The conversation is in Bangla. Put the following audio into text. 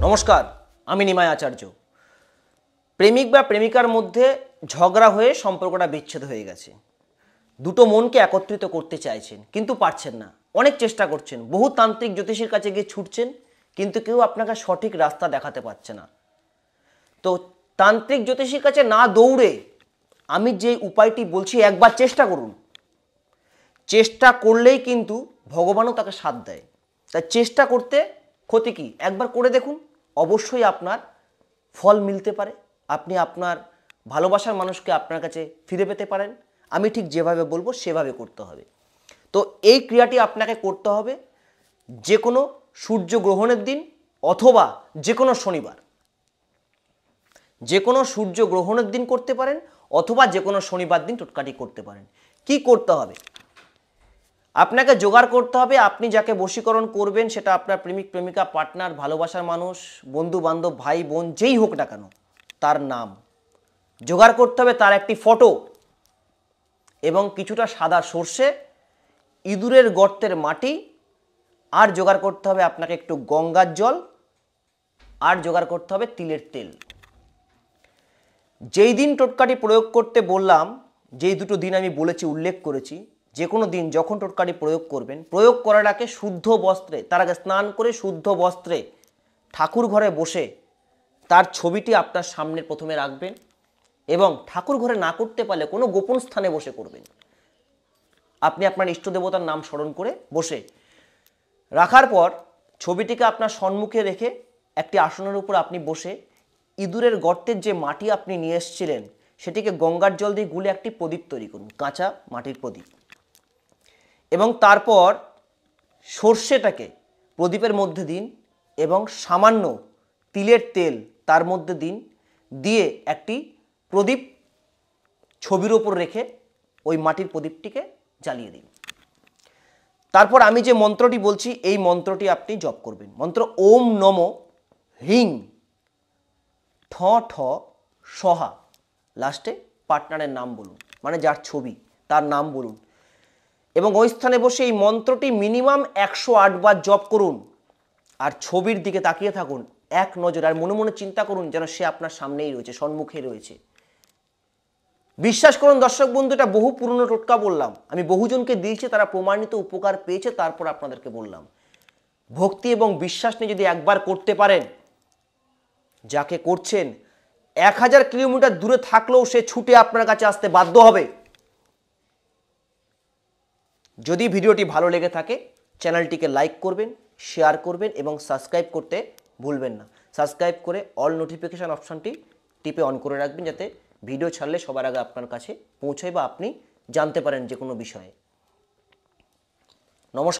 নমস্কার, আমি নিমাই আচার্য। প্রেমিক বা প্রেমিকার মধ্যে ঝগড়া হয়ে সম্পর্কটা বিচ্ছেদ হয়ে গেছে। দুটো মনকে একত্রিত করতে চাইছেন কিন্তু পারছেন না। অনেক চেষ্টা করছেন, বহু তান্ত্রিক জ্যোতিষীর কাছে গিয়ে ছুটছেন, কিন্তু কেউ আপনাকে সঠিক রাস্তা দেখাতে পারছে না। তো তান্ত্রিক জ্যোতিষীর কাছে না দৌড়ে আমি যে উপায়টি বলছি একবার চেষ্টা করুন। চেষ্টা করলেই কিন্তু ভগবানও তাকে সাথ দেয়। তাই চেষ্টা করতে ক্ষতি কি? একবার করে দেখুন, অবশ্যই আপনার ফল মিলতে পারে। আপনি আপনার ভালোবাসার মানুষকে আপনার কাছে ফিরে পেতে পারেন। আমি ঠিক যেভাবে বলবো সেভাবে করতে হবে। তো এই ক্রিয়াটি আপনাকে করতে হবে যে কোনো সূর্যগ্রহণের দিন অথবা যে কোনো শনিবার। যে কোনো সূর্যগ্রহণের দিন করতে পারেন অথবা যে কোনো শনিবার দিন টোটকাটি করতে পারেন। কি করতে হবে? আপনাকে জোগাড় করতে হবে, আপনি যাকে বশীকরণ করবেন সেটা আপনার প্রেমিক প্রেমিকা, পার্টনার, ভালোবাসার মানুষ, বন্ধু বান্ধব, ভাই বোন, যেই হোক না কেন, তার নাম জোগাড় করতে হবে, তার একটি ফটো এবং কিছুটা সাদা সর্ষে, ইঁদুরের গর্তের মাটি, আর জোগাড় করতে হবে আপনাকে একটু গঙ্গার জল, আর জোগাড় করতে হবে তিলের তেল। যেই দিন টোটকাটি প্রয়োগ করতে বললাম, যেই দুটো দিন আমি বলেছি, উল্লেখ করেছি, যে কোনো দিন যখন টোটকাটি প্রয়োগ করবেন, প্রয়োগ করার আগে শুদ্ধ বস্ত্রে, তার আগে স্নান করে শুদ্ধ বস্ত্রে ঠাকুর ঘরে বসে তার ছবিটি আপনার সামনে প্রথমে রাখবেন এবং ঠাকুর ঘরে না করতে পারলে কোনো গোপন স্থানে বসে করবেন। আপনি আপনার ইষ্ট দেবতার নাম স্মরণ করে বসে রাখার পর ছবিটিকে আপনার সম্মুখে রেখে একটি আসনের উপর আপনি বসে ইঁদুরের গর্তের যে মাটি আপনি নিয়ে এসেছিলেন সেটিকে গঙ্গার জল দিয়ে গুলে একটি প্রদীপ তৈরি করুন, কাঁচা মাটির প্রদীপ। এবং তারপর সর্ষেটাকে প্রদীপের মধ্যে দিন এবং সামান্য তিলের তেল তার মধ্যে দিন, দিয়ে একটি প্রদীপ ছবির ওপর রেখে ওই মাটির প্রদীপটিকে জ্বালিয়ে দিন। তারপর আমি যে মন্ত্রটি বলছি এই মন্ত্রটি আপনি জপ করবেন। মন্ত্র ওম নমো হ্রিং ঠ ঠ সহা। লাস্টে পার্টনারের নাম বলুন, মানে যার ছবি তার নাম বলুন এবং ওই স্থানে বসে এই মন্ত্রটি মিনিমাম 108 বার জপ করুন। আর ছবির দিকে তাকিয়ে থাকুন এক নজর, আর মনে মনে চিন্তা করুন যেন সে আপনার সামনেই রয়েছে, সম্মুখে রয়েছে। বিশ্বাস করুন দর্শক বন্ধু, এটা বহু পুরনো টোটকা বললাম, আমি বহুজনকে দিয়েছি, তারা প্রমাণিত উপকার পেয়েছে, তারপর আপনাদেরকে বললাম। ভক্তি এবং বিশ্বাস নিয়ে যদি একবার করতে পারেন, যাকে করছেন 1000 কিলোমিটার দূরে থাকলেও সে ছুটে আপনার কাছে আসতে বাধ্য হবে। যদি ভিডিওটি ভালো লেগে থাকে চ্যানেলটিকে লাইক করবেন, শেয়ার করবেন এবং সাবস্ক্রাইব করতে ভুলবেন না। সাবস্ক্রাইব করে অল নোটিফিকেশান অপশানটি টিপে অন করে রাখবেন, যাতে ভিডিও ছাড়লে সবার আগে আপনার কাছে পৌঁছায় বা আপনি জানতে পারেন যে কোনো বিষয়ে।